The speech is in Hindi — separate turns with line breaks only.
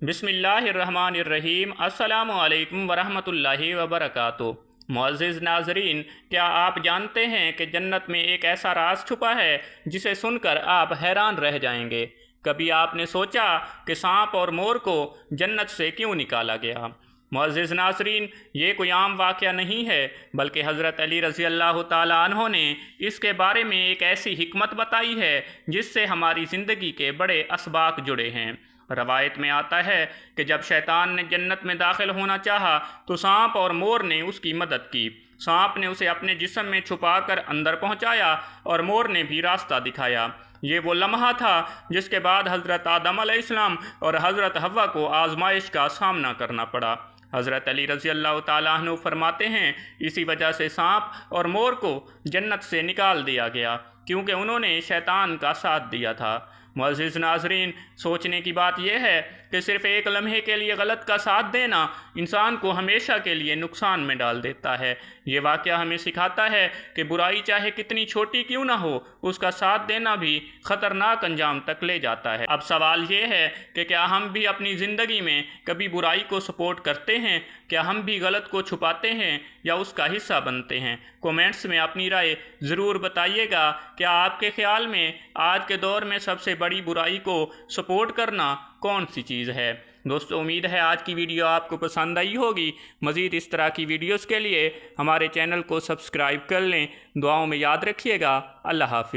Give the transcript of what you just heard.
बिस्मिल्लाहिर्रहमानिर्रहीम अस्सलामुअलैकुम वरहमतुल्लाहि वबरकातुहू। मुअज़्ज़िज़ नाज़रीन, क्या आप जानते हैं कि जन्नत में एक ऐसा राज छुपा है जिसे सुनकर आप हैरान रह जाएंगे। कभी आपने सोचा कि सांप और मोर को जन्नत से क्यों निकाला गया? मुअज़्ज़िज़ नाज़रीन, ये कोई आम वाक़या नहीं है, बल्कि हज़रत अली रज़ी अल्लाह ताला अन्हो ने इसके बारे में एक ऐसी हिकमत बताई है जिससे हमारी ज़िंदगी के बड़े असबाक जुड़े हैं। रवायत में आता है कि जब शैतान ने जन्नत में दाखिल होना चाहा तो सांप और मोर ने उसकी मदद की। सांप ने उसे अपने जिस्म में छुपाकर अंदर पहुंचाया और मोर ने भी रास्ता दिखाया। ये वो लम्हा था जिसके बाद हज़रत आदम अलैहिस्सलाम और हज़रत हव्वा को आजमाइश का सामना करना पड़ा। हज़रत अली रज़ी अल्लाह ताला अन्हु फरमाते हैं, इसी वजह से सांप और मोर को जन्नत से निकाल दिया गया, क्योंकि उन्होंने शैतान का साथ दिया था। मुअज़्ज़िज़ नाज़रीन, सोचने की बात यह है कि सिर्फ़ एक लम्हे के लिए गलत का साथ देना इंसान को हमेशा के लिए नुकसान में डाल देता है। ये वाक़या हमें सिखाता है कि बुराई चाहे कितनी छोटी क्यों ना हो, उसका साथ देना भी ख़तरनाक अंजाम तक ले जाता है। अब सवाल ये है कि क्या हम भी अपनी ज़िंदगी में कभी बुराई को सपोर्ट करते हैं? क्या हम भी गलत को छुपाते हैं या उसका हिस्सा बनते हैं? कमेंट्स में अपनी राय ज़रूर बताइएगा। क्या आपके ख़्याल में आज के दौर में सबसे बड़ी बुराई को सपोर्ट करना कौन सी चीज़ है? दोस्तों, उम्मीद है आज की वीडियो आपको पसंद आई होगी। मज़ीद इस तरह की वीडियोस के लिए हमारे चैनल को सब्सक्राइब कर लें। दुआओं में याद रखिएगा। अल्लाह हाफ़िज़।